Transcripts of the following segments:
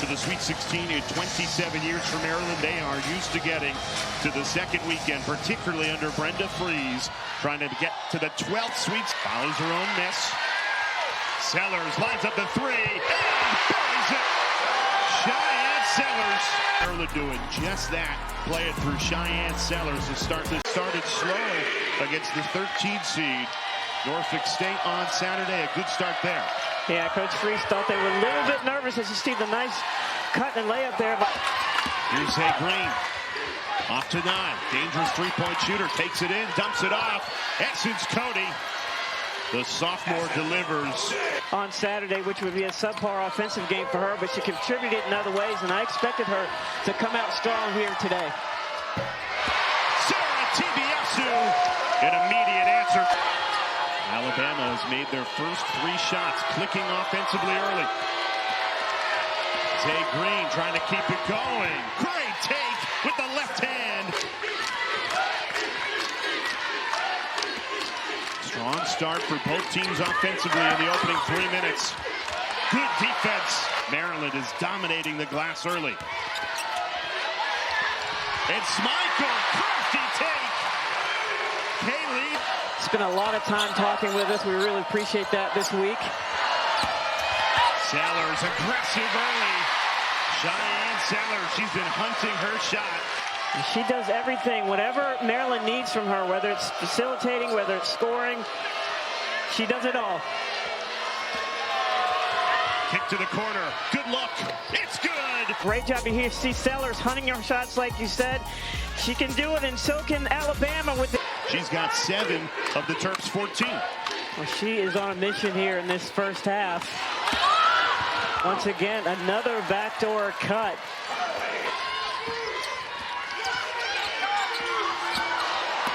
to the Sweet 16 in 27 years for Maryland. They are used to getting to the second weekend, particularly under Brenda Freeze, trying to get to the 12th Sweet. Follows her own miss. Sellers lines up the three and buries it. Cheyenne Sellers. Maryland doing just that. Play it through Cheyenne Sellers to start this. Started slow against the 13th seed. Norfolk State on Saturday. A good start there. Yeah, Coach Freeze thought they were a little bit nervous as you see the nice cut and layup there. But here's Hay Green. Off to 9. Dangerous three-point shooter. Takes it in. Dumps it off. Exits Cody. The sophomore delivers. On Saturday, which would be a subpar offensive game for her, but she contributed in other ways, and I expected her to come out strong here today. Sarah Ashlee, an immediate answer. Alabama has made their first 3 shots, clicking offensively early. Zay Green trying to keep it going. Great take with the left hand. Strong start for both teams offensively in the opening 3 minutes. Good defense. Maryland is dominating the glass early. It's Michael. Crafty take. Kaylee. Spent a lot of time talking with us. We really appreciate that this week. Sellers aggressive early. Cheyenne Sellers, she's been hunting her shot. She does everything, whatever Maryland needs from her, whether it's facilitating, whether it's scoring. She does it all. Kick to the corner. Good look. It's good. Great job here. See Sellers hunting her shots like you said. She can do it, and so can Alabama with it. She's got 7 of the Terps' 14. Well, she is on a mission here in this first half. Once again, another backdoor cut.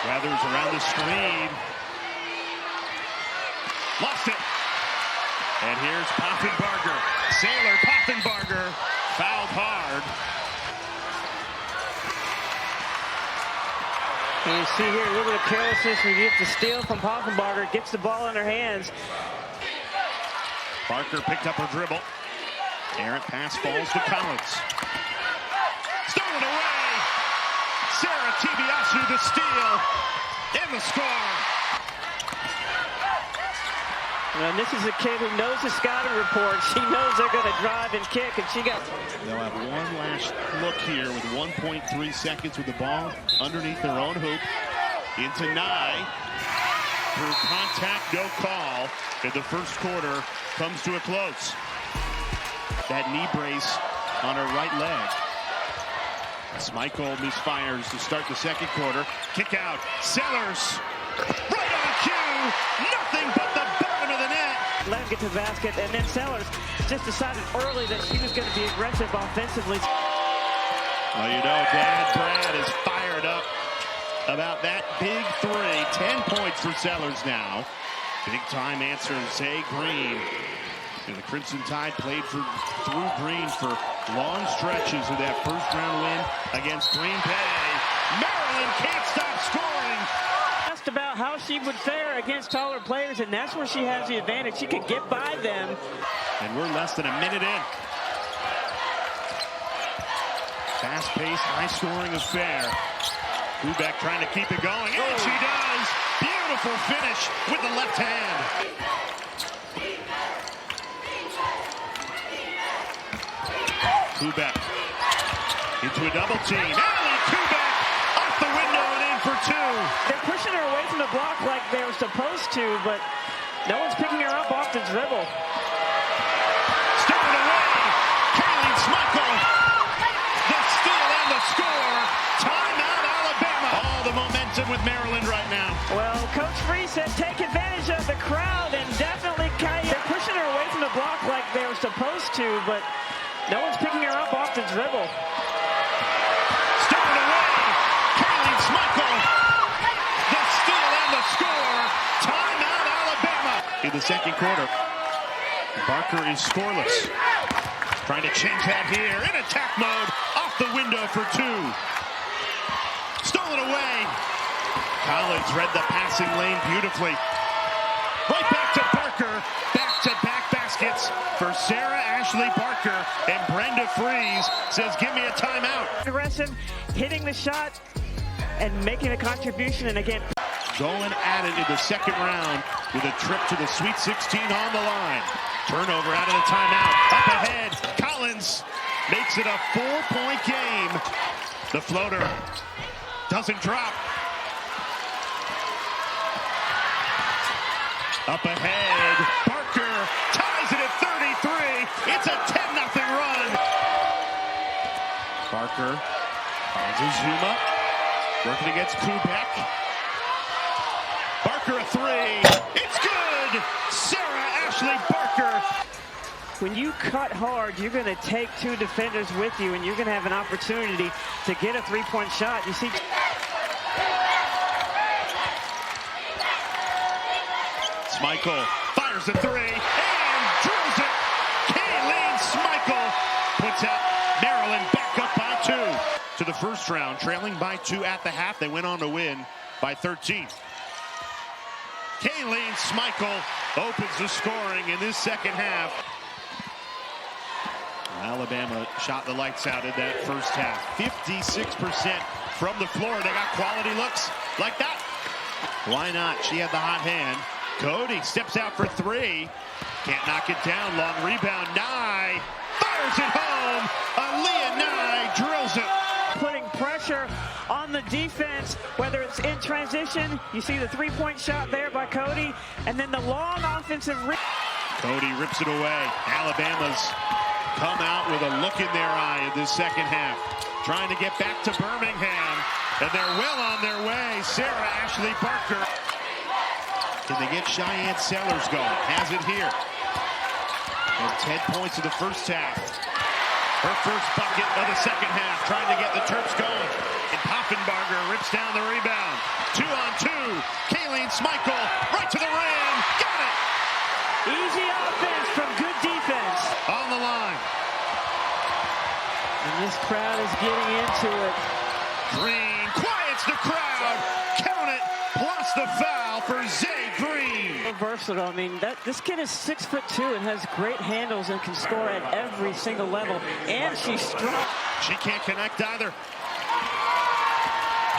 Weathers around the screen. Lost it. And here's Poffenbarger. Sailor Poffenbarger fouled hard. And you see here a little bit of carelessness. We get the steal from Poffenbarger. Gets the ball in her hands. Barker picked up her dribble. Errant pass falls to Collins. Stolen away. Sarah Ashlee the steal. And the score. And this is a kid who knows the scouting report. She knows they're going to drive and kick, and she got... They'll have one last look here with 1.3 seconds with the ball underneath their own hoop. Into Nye. Through contact, no call. And the first quarter comes to a close. That knee brace on her right leg. Michael misfires to start the second quarter. Kick out. Sellers. Right on cue. Nothing but the bottom of the net. Let him get to the basket, and then Sellers just decided early that she was going to be aggressive offensively. Well, you know, Dad Brad is fired up about that big 3. 10 points for Sellers now. Big time answer, Zay Green. And the Crimson Tide played through Green for long stretches of that first round win against Green Bay. Maryland can't stop scoring. Asked about how she would fare against taller players, and that's where she has the advantage. She could get by them. And we're less than a minute in. Fast-paced, high-scoring affair. Hubeck trying to keep it going, and she does. Beautiful finish with the left hand. Hubeck into a double team. Allie Hubeck off the window and in for 2. They're pushing her away from the block like they were supposed to, but no one's picking her up off the dribble. Stolen away. Kaylee Smichael. The steal and the score. Timeout Alabama. All the momentum with Maryland right now. Well, Coach Freeze said take advantage of the crowd, and definitely they're pushing her away from the block like they were supposed to, but no one's picking her up off the dribble. Stolen away. Kaylee Smichael. The steal and the score. Timeout Alabama. In the second quarter, Barker is scoreless. Trying to change that here in attack mode. Off the window for 2. Stolen away. Collins read the passing lane beautifully. Right back to Barker. Back-to-back baskets. baskets for Sarah Ashlee Barker, and Brenda Freeze says, give me a timeout. Aggressive, hitting the shot, and making a contribution, and again, going at it in the second round with a trip to the Sweet 16 on the line. Turnover out of the timeout. Up ahead, Collins makes it a 4-point game. The floater doesn't drop. Up ahead, Barker ties it at 33. It's a 10-0 run. Barker finds a zoom up, working against Kubek. Barker a three. It's good. Sarah Ashlee Barker. when you cut hard, you're going to take two defenders with you, and you're going to have an opportunity to get a three-point shot. You see. Schmeichel fires the three and drills it. Kayleen Schmeichel puts out Maryland back up by 2 to the first round, trailing by 2 at the half. They went on to win by 13. Kayleen Schmeichel opens the scoring in this second half. Alabama shot the lights out in that first half. 56% from the floor. They got quality looks like that. Why not? She had the hot hand. Cody steps out for three. Can't knock it down. Long rebound. Nye fires it home. Aaliyah Nye drills it. Putting pressure on the defense, whether it's in transition. You see the three-point shot there by Cody, and then the long offensive rip. Cody rips it away. Alabama's come out with a look in their eye in this second half, trying to get back to Birmingham, and they're well on their way. Sarah Ashlee Barker. Can they get Cheyenne Sellers going? Has it here. And 10 points in the first half. Her first bucket of the second half, trying to get the Terps going. And Poffenbarger rips down the rebound. 2-on-2. Kayleen Schmeichel right to the rim. Got it. Easy offense from good defense. On the line. And this crowd is getting into it. Green quiets the crowd. Count it. Plus the foul for Zay Green. Versatile. I mean, this kid is 6'2" and has great handles and can score at every single level. And she's strong. She can't connect either.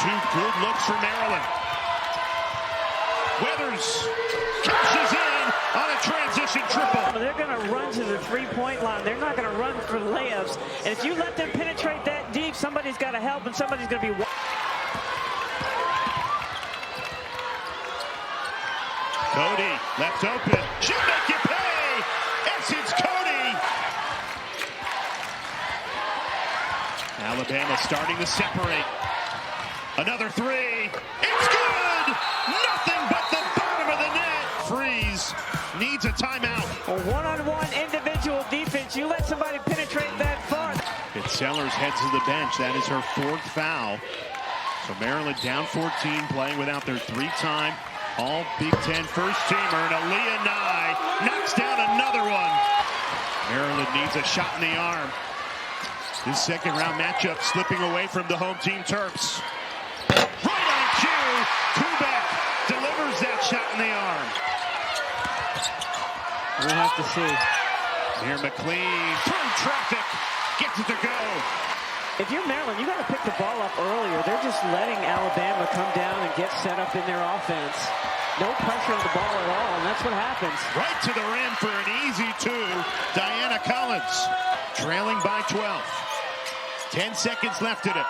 Two good looks for Maryland. Weathers cashes in on a transition triple. They're going to run to the three-point line. They're not going to run for layups. And if you let them penetrate that deep, somebody's got to help and somebody's going to be. Cody left open. She'll make you pay. It's Cody. Alabama starting to separate. Another three. It's good. Nothing but the bottom of the net. Freeze needs a timeout. A one-on-one individual defense. You let somebody penetrate that far. It's Sellers heads to the bench. That is her 4th foul. So Maryland down 14, playing without their 3-time All Big Ten first teamer, and Aaliyah Nye knocks down another one. Maryland needs a shot in the arm. This second round matchup slipping away from the home team Terps. Right on cue, Kubek delivers that shot in the arm. We'll have to see. Here McLean through traffic, gets it to go. If you're Maryland, you got to pick the ball up earlier. They're just letting Alabama come down and get set up in their offense. No pressure on the ball at all, and that's what happens. Right to the rim for an easy 2. Diana Collins trailing by 12. 10 seconds left in it.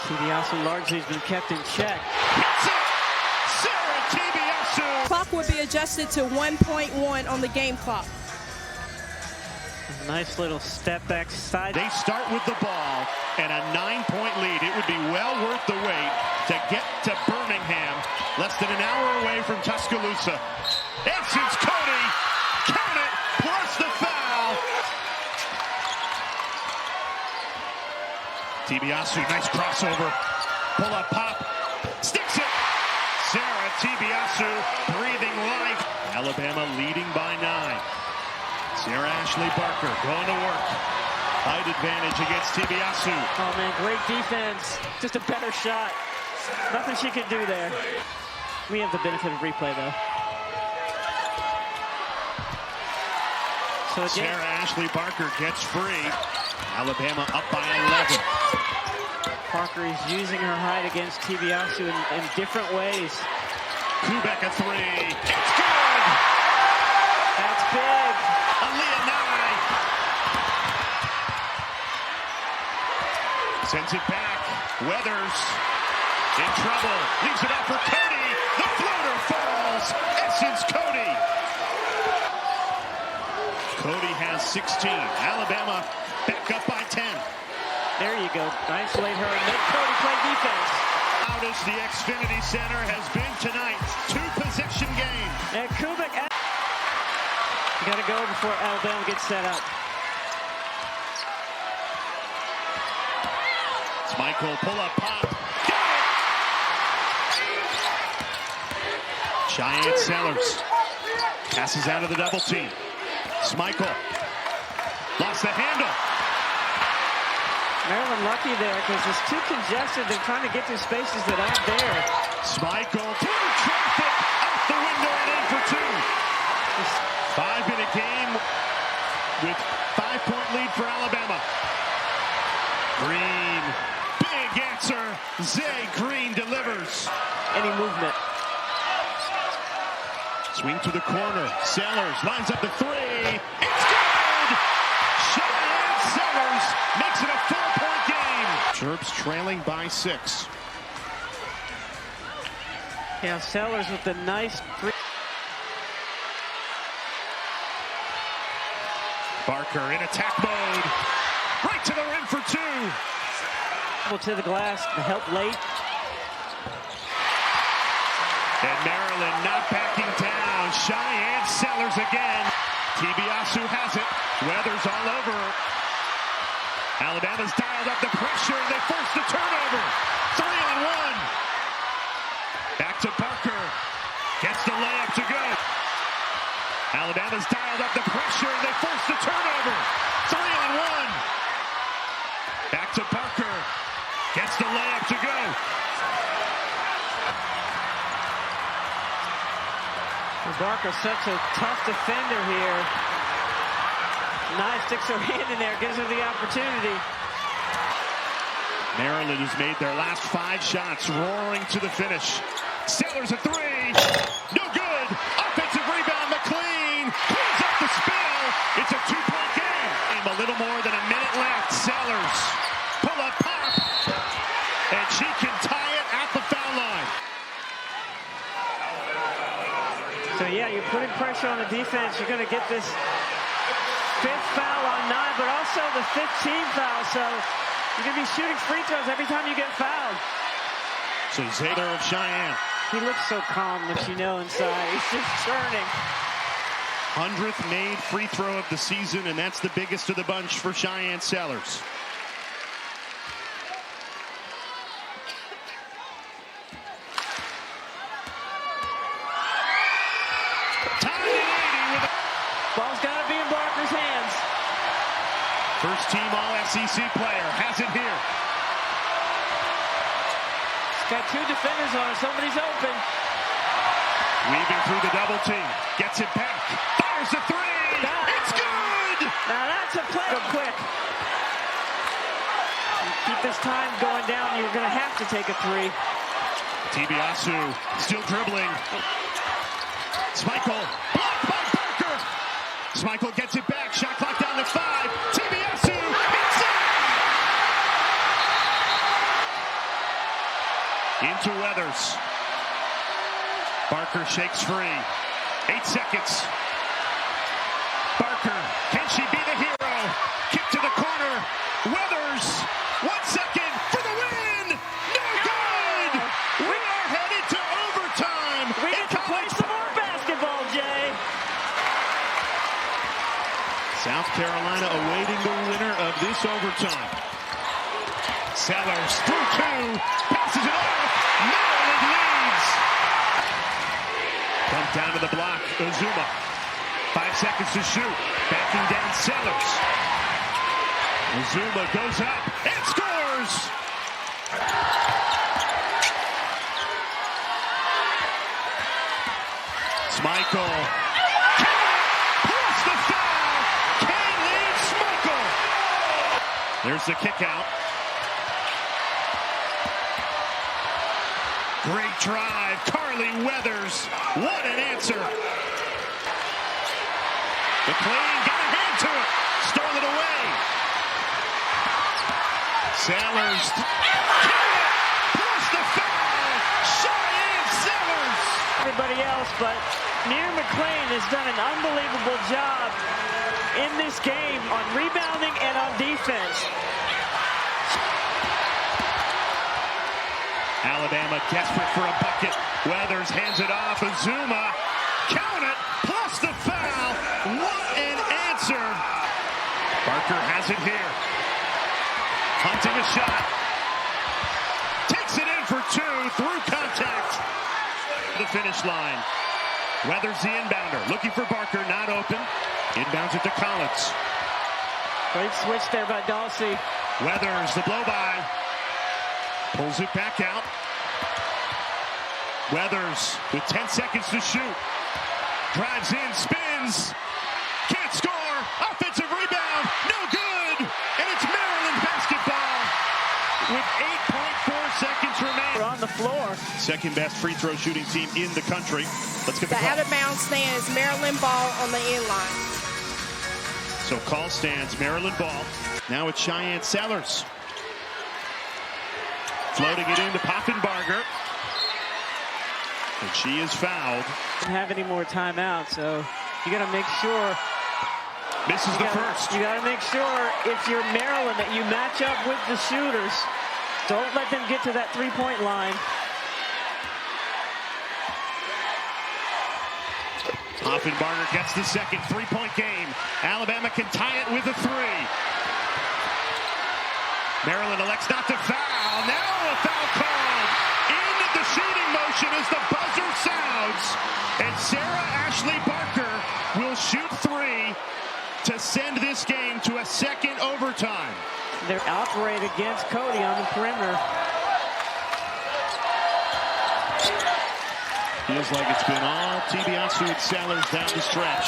Tibiasu largely has been kept in check. Hits it! Sarah Tibiasu! Clock will be adjusted to 1.1 on the game clock. Nice little step back side. They start with the ball and a 9-point lead. It would be well worth the wait to get to Birmingham, less than an hour away from Tuscaloosa. It's Cody. Count it, plus the foul. Tibiasu, nice crossover. Pull up pop. Sticks it. Sarah Tibiasu breathing life. Alabama leading by 9. Sarah Ashlee Barker going to work. Height advantage against Tibiasu. Oh, man, great defense. Just a better shot. Nothing she can do there. We have the benefit of replay, though. So Sarah Ashlee Barker gets free. Alabama up by 11. Barker is using her height against Tibiasu in different ways. Kubek a three. It's good! That's big. Aaliyah Nye sends it back. Weathers in trouble. Leaves it up for Cody. The floater falls. Essence Cody. Cody has 16. Alabama back up by 10. There you go. Isolate her and make Cody play defense. Loudest the Xfinity Center has been tonight. Two-possession game. And Kubik, you got to go before Alabama gets set up. It's Michael, pull-up pop. Cheyenne Sellers passes out of the double team. Michael lost the handle. Maryland lucky there because it's too congested. They're trying to get through spaces that aren't there. Michael through traffic, out the window and in for two. 5-minute game with 5-point lead for Alabama. Green, big answer. Zay Green delivers. Any movement. Swing to the corner. Sellers lines up the three. It's good! Cheyenne Sellers makes it a 4-point game. Terps trailing by 6. Yeah, Sellers with the nice three. Barker in attack mode. Right to the rim for two. To the glass, the help late. And Maryland not backing down. Cheyenne Sellers again. Tibiasu has it. Weathers all over her. Alabama's dialed up the pressure. They force the turnover. 3-on-1. Back to Barker. Gets the layup to go. Alabama's dialed up the pressure. They force the turnover. 3-on-1. Back to Barker. Gets the layup to go. Barker's such a tough defender here. Nye sticks her hand in there, gives her the opportunity. Maryland has made their last 5 shots, roaring to the finish. Sellers a three. No good. Offensive rebound. McLean cleans up the spill. It's a 2-point game. A little more than a minute left. Sellers pull up pop. And she can tie it at the foul line. So yeah, you're putting pressure on the defense. You're going to get this 5th foul on Nye, but also the 15th foul. So you're going to be shooting free throws every time you get fouled. So Zader of Cheyenne. He looks so calm, but you know inside he's just churning. 100th made free throw of the season, and that's the biggest of the bunch for Cheyenne Sellers. Ball's got to be in Barker's hands. First team All-SEC player has it here. He's got 2 defenders on it. Somebody's open. Weaving through the double team. Gets it back. Fires the three. It's good! Now that's a play. Go quick. You keep this time going down. You're going to have to take a 3. Tibiasu still dribbling. Michael blocked by Barker. Michael gets it back. Shot clock down to 5. Tibiasu hits it! Into Weathers. Barker shakes free. 8 seconds. Barker, can she be the hero? Kick to the corner. Weathers, 1 second for the win! No good! We are headed to overtime! We get to play some more basketball, Jay. South Carolina awaiting the winner of this overtime. Sellers through 2, passes it off. Maryland leads. Comes down to the block. Uzuma. 5 seconds to shoot. Backing down Sellers. Uzuma goes up and scores. Michael. Plus the foul. There's the kick out. Great drive. Carly Weathers. What an answer. McLean got a hand to it. Stole it away. Sellers. Plus the foul. Cheyenne Sellers. Everybody else, but Near McLean has done an unbelievable job in this game on rebounding and on defense. Alabama desperate for a bucket. Weathers hands it off. Azuma. Count it. Plus the foul. What an answer. Barker has it here. Hunting a shot. Takes it in for two through contact. The finish line. Weathers the inbounder. Looking for Barker. Not open. Inbounds it to Collins. Great switch there by Dawsey. Weathers the blow by. Pulls it back out. Weathers with 10 seconds to shoot. Drives in, spins. Can't score. Offensive rebound. No good. And it's Maryland basketball with 8.4 seconds remaining. On the floor. Second best free throw shooting team in the country. Let's get the call. out of bounds stands Maryland ball on the end line. So call stands Maryland ball. Now it's Cheyenne Sellers. Floating it into Poffenbarger. And she is fouled. Don't have any more timeouts, so you got to make sure. Misses the first. You got to make sure if you're Maryland that you match up with the shooters. Don't let them get to that three-point line. Poffenbarger gets the second three-point game. Alabama can tie it with a three. Maryland elects not to foul. Now a foul called. In the shooting motion as the buzzer sounds. And Sarah Ashlee Barker will shoot three to send this game to a second overtime. They're operate against Cody on the perimeter. Feels like it's been all TBSU and Sellers down the stretch.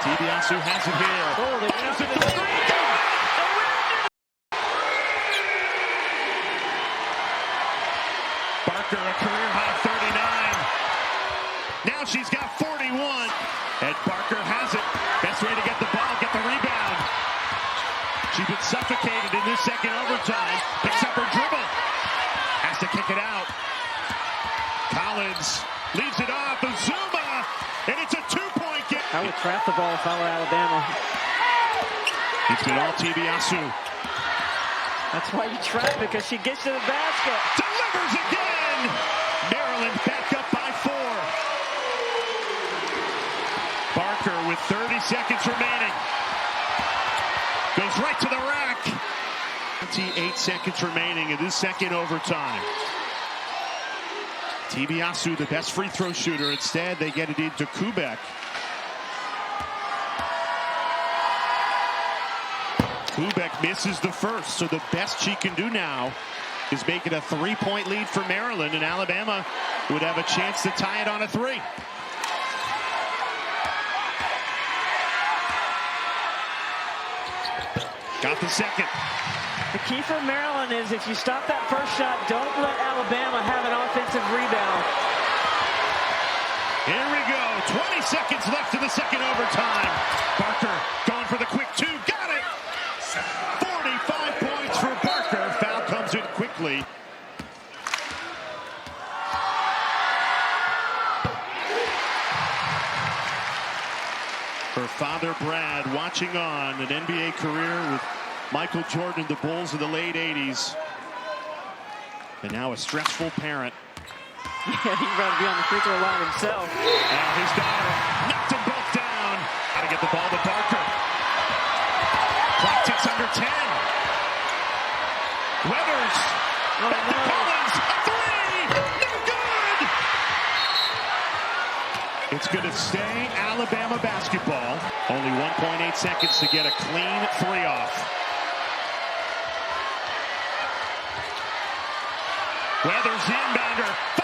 TBSU has it here. Oh, they went up to the three. Barker, a career-high 39. Now she's got 41. And Barker has it. Best way to get the ball, get the rebound. She's been suffocated in this second overtime. Picks up her dribble. Has to kick it out. Collins leaves it off. Azuma. And it's a two-point game. I would trap the ball if I were Alabama. It's been all TBSU. That's why you trap, because she gets to the basket. Delivers again. Maryland back up by 4. Barker with 30 seconds remaining. Goes right to the rack. 28 seconds remaining in this second overtime. TBSU, the best free throw shooter. Instead, they get it into Kubek. Kubek misses the first, so the best she can do now is make it a 3-point lead for Maryland, and Alabama would have a chance to tie it on a 3. Got the second. The key for Maryland is if you stop that first shot, don't let Alabama have an offensive rebound. Here we go. 20 seconds left in the second overtime. Barker going for the quick two. Got it. 45 points for Barker. Foul comes in quickly. Her father, Brad, watching on an NBA career with Michael Jordan, the Bulls of the late 80s. And now a stressful parent. Yeah, he'd rather be on the free throw line himself. Now his daughter knocked them both down. Got to get the ball to Barker. Clock ticks under 10. Weathers. Back to Collins. A three. No good. It's going to stay Alabama basketball. Only 1.8 seconds to get a clean three off. Weathers the inbounder.